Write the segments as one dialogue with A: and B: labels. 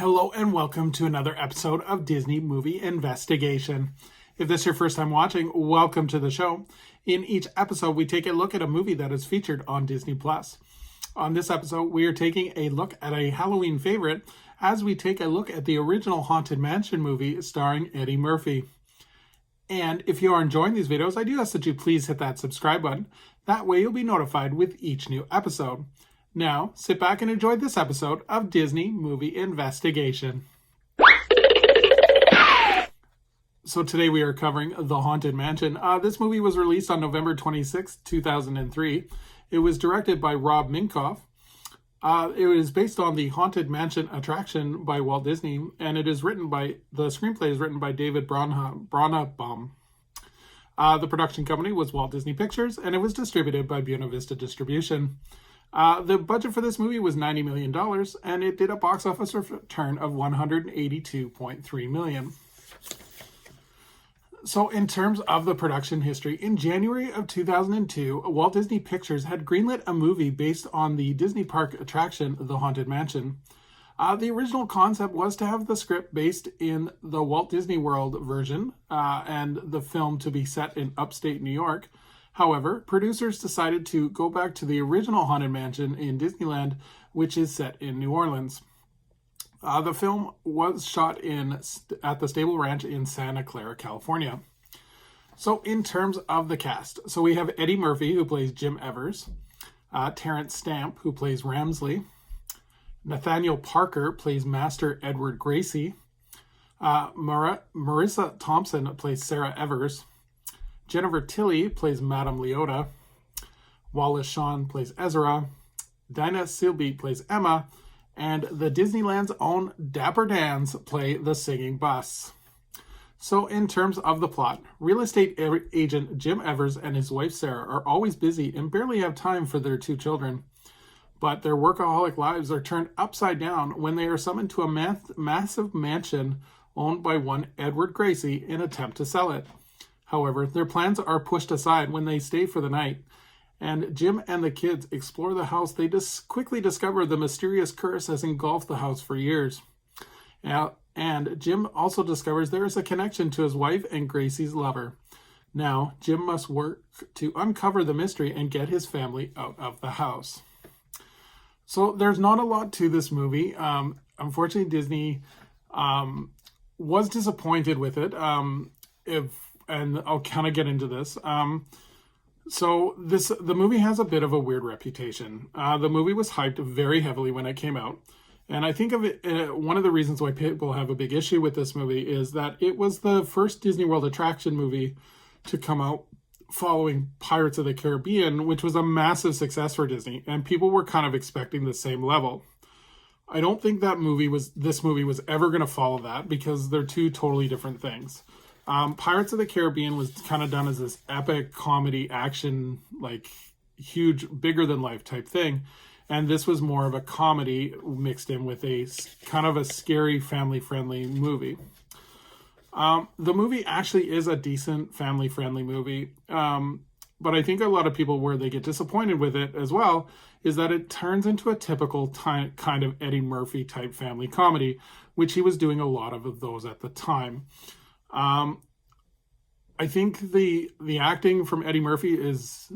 A: Hello and welcome to another episode of Disney Movie Investigation. If this is your first time watching, welcome to the show. In each episode, we take a look at a movie that is featured on Disney+. On this episode, we are taking a look at a Halloween favorite as we take a look at the original Haunted Mansion movie starring Eddie Murphy. And if you are enjoying these videos, I do ask that you please hit that subscribe button. That way you'll be notified with each new episode. Now, sit back and enjoy this episode of Disney Movie Investigation. So today we are covering The Haunted Mansion. This movie was released on November 26, 2003. It was directed by Rob Minkoff. It was based on the Haunted Mansion attraction by Walt Disney, and the screenplay is written by David Branabaum. The production company was Walt Disney Pictures, and it was distributed by Buena Vista Distribution. The budget for this movie was $90 million, and it did a box office return of $182.3 million. So in terms of the production history, in January of 2002, Walt Disney Pictures had greenlit a movie based on the Disney park attraction, The Haunted Mansion. The original concept was to have the script based in the Walt Disney World version, and the film to be set in upstate New York. However, producers decided to go back to the original Haunted Mansion in Disneyland, which is set in New Orleans. The film was shot at the Stable Ranch in Santa Clara, California. So in terms of the cast, so we have Eddie Murphy, who plays Jim Evers, Terrence Stamp, who plays Ramsley, Nathaniel Parker plays Master Edward Gracie, Marissa Thompson plays Sarah Evers, Jennifer Tilly plays Madame Leota, Wallace Shawn plays Ezra, Dinah Silby plays Emma, and the Disneyland's own Dapper Dans play the singing bus. So in terms of the plot, real estate agent Jim Evers and his wife Sarah are always busy and barely have time for their two children. But their workaholic lives are turned upside down when they are summoned to a massive mansion owned by one Edward Gracie in an attempt to sell it. However, their plans are pushed aside when they stay for the night, and Jim and the kids explore the house. They quickly discover the mysterious curse has engulfed the house for years. And Jim also discovers there is a connection to his wife and Gracie's lover. Now, Jim must work to uncover the mystery and get his family out of the house. So there's not a lot to this movie. Unfortunately, Disney was disappointed with it. And I'll kind of get into this. The movie has a bit of a weird reputation. The movie was hyped very heavily when it came out. And I think of it, one of the reasons why people have a big issue with this movie is that it was the first Disney World attraction movie to come out following Pirates of the Caribbean, which was a massive success for Disney. And people were kind of expecting the same level. I don't think this movie was ever going to follow that because they're two totally different things. Pirates of the Caribbean was kind of done as this epic comedy action, like huge, bigger than life type thing. And this was more of a comedy mixed in with a kind of a scary family friendly movie. The movie actually is a decent family friendly movie. But I think a lot of people where they get disappointed with it as well is that it turns into a typical kind of Eddie Murphy type family comedy, which he was doing a lot of those at the time. I think the acting from Eddie Murphy is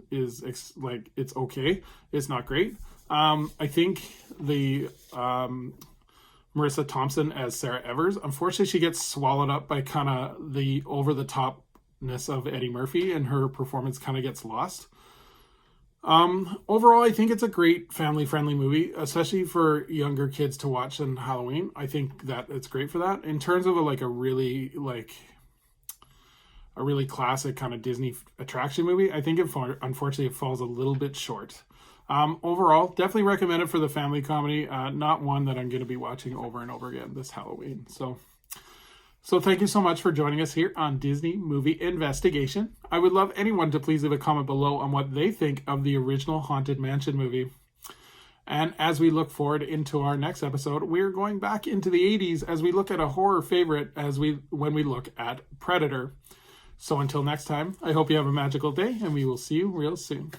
A: like, it's okay. It's not great. I think the Marissa Thompson as Sarah Evers, unfortunately, she gets swallowed up by kind of the over-the-topness of Eddie Murphy, and her performance kind of gets lost. Overall, I think it's a great family-friendly movie, especially for younger kids to watch on Halloween. I think that it's great for that. In terms of a really classic kind of Disney attraction movie, I think unfortunately it falls a little bit short. Overall, definitely recommend it for the family comedy. Not one that I'm going to be watching over and over again this Halloween. So thank you so much for joining us here on Disney Movie Investigation. I would love anyone to please leave a comment below on what they think of the original Haunted Mansion movie. And as we look forward into our next episode, we're going back into the 80s as we look at a horror favorite when we look at Predator. So until next time, I hope you have a magical day, and we will see you real soon.